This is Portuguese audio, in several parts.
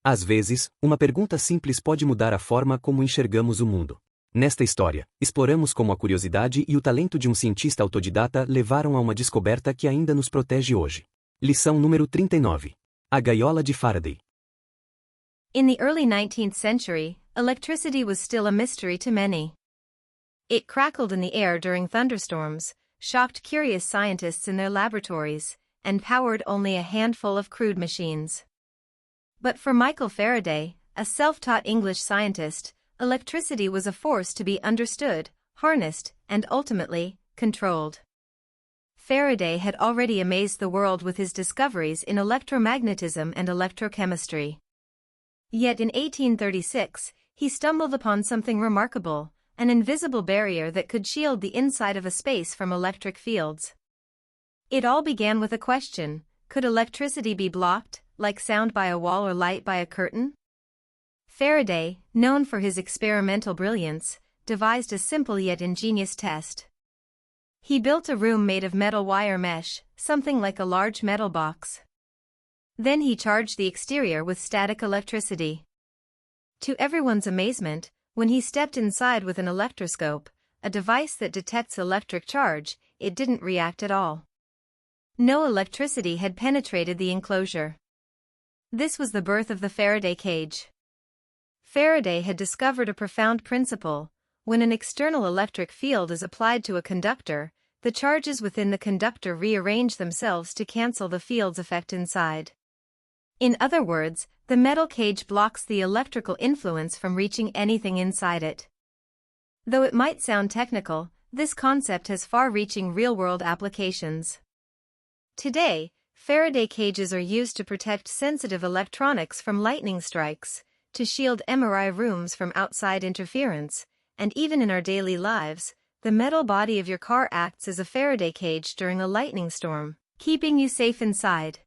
Às vezes, uma pergunta simples pode mudar a forma como enxergamos o mundo. Nesta história, exploramos como a curiosidade e o talento de um cientista autodidata levaram a uma descoberta que ainda nos protege hoje. Lição número 39. A gaiola de Faraday. In the early 19th century, electricity was still a mystery to many. It crackled in the air during thunderstorms, shocked curious scientists in their laboratories, and powered only a handful of crude machines. But for Michael Faraday, a self-taught English scientist, electricity was a force to be understood, harnessed, and ultimately, controlled. Faraday had already amazed the world with his discoveries in electromagnetism and electrochemistry. Yet in 1836, he stumbled upon something remarkable, an invisible barrier that could shield the inside of a space from electric fields. It all began with a question: could electricity be blocked, like sound by a wall or light by a curtain? Faraday, known for his experimental brilliance, devised a simple yet ingenious test. He built a room made of metal wire mesh, something like a large metal box. Then he charged the exterior with static electricity. To everyone's amazement, when he stepped inside with an electroscope, a device that detects electric charge, it didn't react at all. No electricity had penetrated the enclosure. This was the birth of the Faraday cage. Faraday had discovered a profound principle: when an external electric field is applied to a conductor, the charges within the conductor rearrange themselves to cancel the field's effect inside. In other words, the metal cage blocks the electrical influence from reaching anything inside it. Though it might sound technical, this concept has far-reaching real-world applications. Today, Faraday cages are used to protect sensitive electronics from lightning strikes, to shield MRI rooms from outside interference, and even in our daily lives, the metal body of your car acts as a Faraday cage during a lightning storm, keeping you safe inside.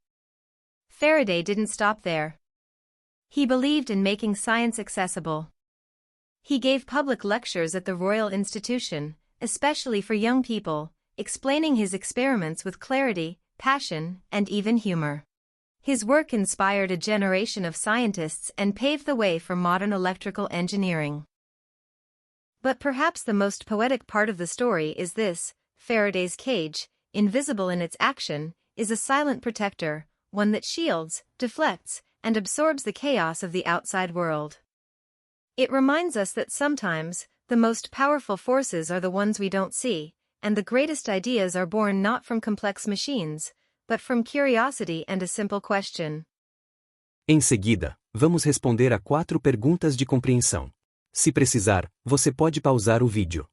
Faraday didn't stop there. He believed in making science accessible. He gave public lectures at the Royal Institution, especially for young people, explaining his experiments with clarity, passion, and even humor. His work inspired a generation of scientists and paved the way for modern electrical engineering. But perhaps the most poetic part of the story is this: Faraday's cage, invisible in its action, is a silent protector, one that shields, deflects, and absorbs the chaos of the outside world. It reminds us that sometimes, the most powerful forces are the ones we don't see, and the greatest ideas are born not from complex machines, but from curiosity and a simple question. Em seguida, vamos responder a 4 perguntas de compreensão. Se precisar, você pode pausar o vídeo.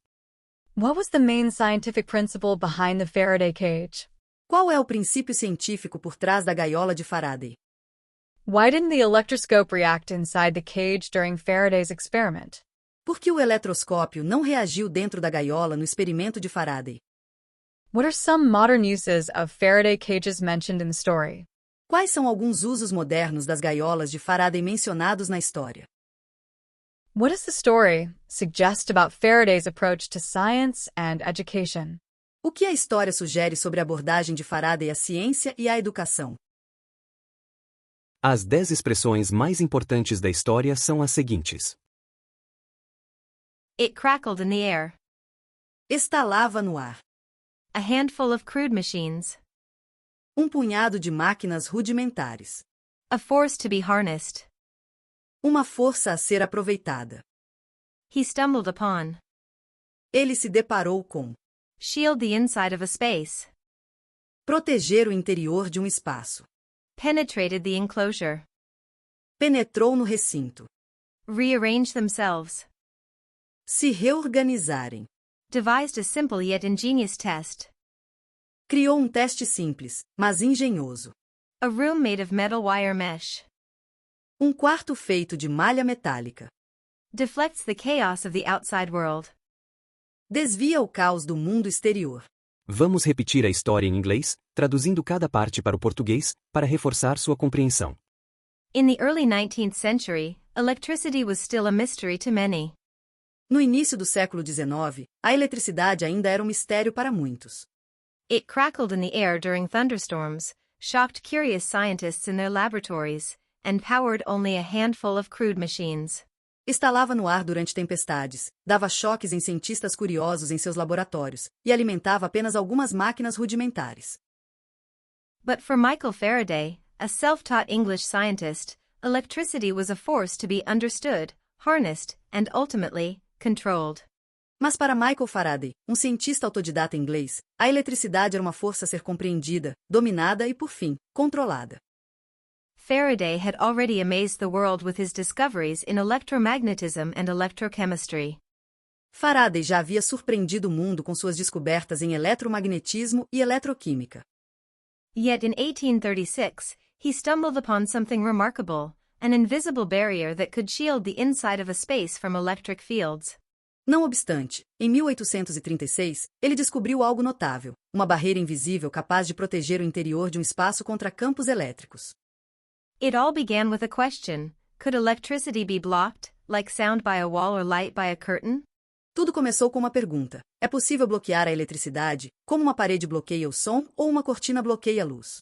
What was the main scientific principle behind the Faraday cage? Qual é o princípio científico por trás da gaiola de Faraday? Why didn't the electroscope react inside the cage during Faraday's experiment? Por que o eletroscópio não reagiu dentro da gaiola no experimento de Faraday? What are some modern uses of Faraday cages mentioned in the story? Quais são alguns usos modernos das gaiolas de Faraday mencionados na história? What does the story suggest about Faraday's approach to science and education? O que a história sugere sobre a abordagem de Faraday à ciência e à educação? As 10 expressões mais importantes da história são as seguintes. It crackled in the air. Estalava no ar. A handful of crude machines. Punhado de máquinas rudimentares. A force to be harnessed. Uma força a ser aproveitada. He stumbled upon. Ele se deparou com. Shield the inside of a space. Proteger o interior de um espaço. Penetrated the enclosure. Penetrou no recinto. Rearrange themselves. Se reorganizarem. Devised a simple yet ingenious test. Criou teste simples, mas engenhoso. A room made of metal wire mesh. Quarto feito de malha metálica. Deflects the chaos of the outside world. Desvia o caos do mundo exterior. Vamos repetir a história em inglês, traduzindo cada parte para o português, para reforçar sua compreensão. In the early 19th century, electricity was still a mystery to many. No início do século XIX, a eletricidade ainda era um mistério para muitos. It crackled in the air during thunderstorms, shocked curious scientists in their laboratories, and powered only a handful of crude machines. Estalava no ar durante tempestades, dava choques em cientistas curiosos em seus laboratórios, e alimentava apenas algumas máquinas rudimentares. But for Michael Faraday, a self-taught English scientist, electricity was a force to be understood, harnessed, and ultimately, controlled. Mas para Michael Faraday, cientista autodidata inglês, a eletricidade era uma força a ser compreendida, dominada e, por fim, controlada. Faraday had already amazed the world with his discoveries in electromagnetism and electrochemistry. Faraday já havia surpreendido o mundo com suas descobertas em eletromagnetismo e eletroquímica. Yet in 1836, he stumbled upon something remarkable, an invisible barrier that could shield the inside of a space from electric fields. Não obstante, em 1836, ele descobriu algo notável, uma barreira invisível capaz de proteger o interior de um espaço contra campos elétricos. It all began with a question: could electricity be blocked, like sound by a wall or light by a curtain? Tudo começou com uma pergunta: é possível bloquear a eletricidade, como uma parede bloqueia o som ou uma cortina bloqueia a luz?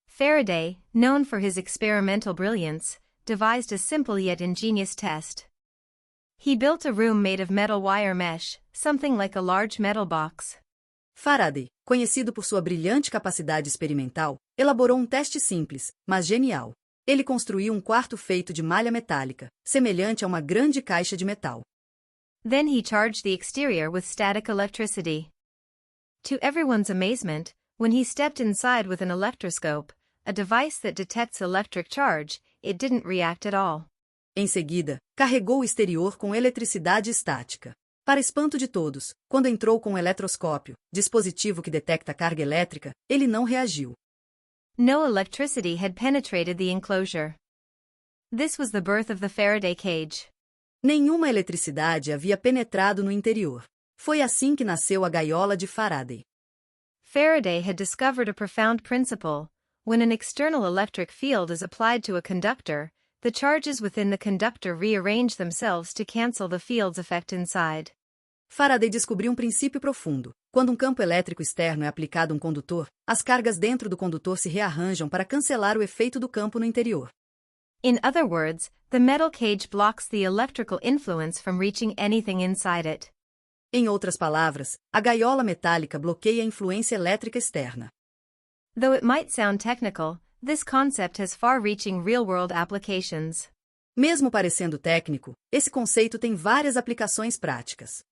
Faraday, known for his experimental brilliance, devised a simple yet ingenious test. He built a room made of metal wire mesh, something like a large metal box. Faraday, conhecido por sua brilhante capacidade experimental, elaborou um teste simples, mas genial. Ele construiu um quarto feito de malha metálica, semelhante a uma grande caixa de metal. Then he charged the exterior with static electricity. To everyone's amazement, when he stepped inside with an electroscope, a device that detects electric charge, it didn't react at all. Em seguida, carregou o exterior com eletricidade estática. Para espanto de todos, quando entrou com um eletroscópio, dispositivo que detecta carga elétrica, ele não reagiu. No electricity had penetrated the enclosure. This was the birth of the Faraday cage. Nenhuma eletricidade havia penetrado no interior. Foi assim que nasceu a gaiola de Faraday. Faraday had discovered a profound principle. When an external electric field is applied to a conductor, the charges within the conductor rearrange themselves to cancel the field's effect inside. Faraday descobriu um princípio profundo. Quando um campo elétrico externo é aplicado a um condutor, as cargas dentro do condutor se rearranjam para cancelar o efeito do campo no interior. In other words, the metal cage blocks the electrical influence from reaching anything inside it. Em outras palavras, a gaiola metálica bloqueia a influência elétrica externa. Though it might sound technical, this concept has far-reaching real-world applications. Mesmo parecendo técnico, esse conceito tem várias aplicações práticas.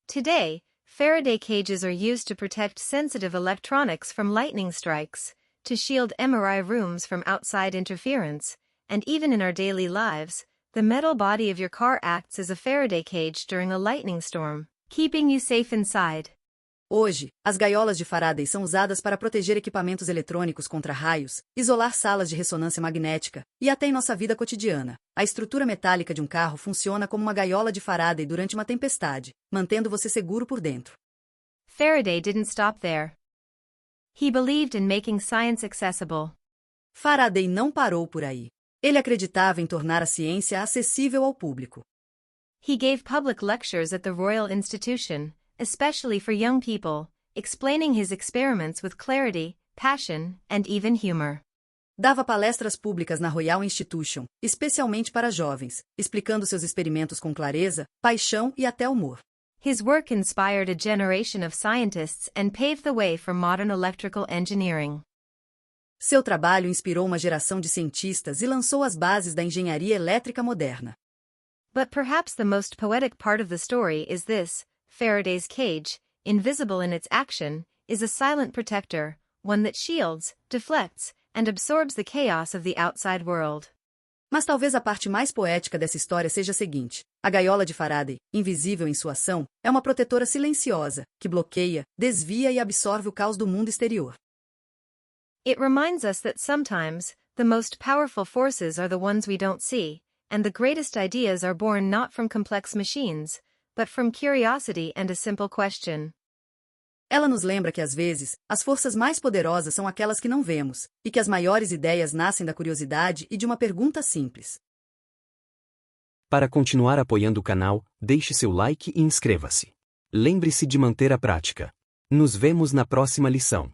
Today, Faraday cages are used to protect sensitive electronics from lightning strikes, to shield MRI rooms from outside interference, and even in our daily lives, the metal body of your car acts as a Faraday cage during a lightning storm, keeping you safe inside. Hoje, as gaiolas de Faraday são usadas para proteger equipamentos eletrônicos contra raios, isolar salas de ressonância magnética, e até em nossa vida cotidiana. A estrutura metálica de um carro funciona como uma gaiola de Faraday durante uma tempestade, mantendo você seguro por dentro. Faraday didn't stop there. He believed in making science accessible. Faraday não parou por aí. Ele acreditava em tornar a ciência acessível ao público. He gave public lectures at the Royal Institution, especially for young people, explaining his experiments with clarity, passion, and even humor. Dava palestras públicas na Royal Institution, especialmente para jovens, explicando seus experimentos com clareza, paixão e até humor. His work inspired a generation of scientists and paved the way for modern electrical engineering. Seu trabalho inspirou uma geração de cientistas e lançou as bases da engenharia elétrica moderna. But perhaps the most poetic part of the story is this: Faraday's cage, invisible in its action, is a silent protector, one that shields, deflects, and absorbs the chaos of the outside world. Mas talvez a parte mais poética dessa história seja a seguinte: a gaiola de Faraday, invisível em sua ação, é uma protetora silenciosa, que bloqueia, desvia e absorve o caos do mundo exterior. It reminds us that sometimes, the most powerful forces are the ones we don't see, and the greatest ideas are born not from complex machines, but from curiosity and a simple question. Ela nos lembra que às vezes, as forças mais poderosas são aquelas que não vemos, e que as maiores ideias nascem da curiosidade e de uma pergunta simples. Para continuar apoiando o canal, deixe seu like e inscreva-se. Lembre-se de manter a prática. Nos vemos na próxima lição.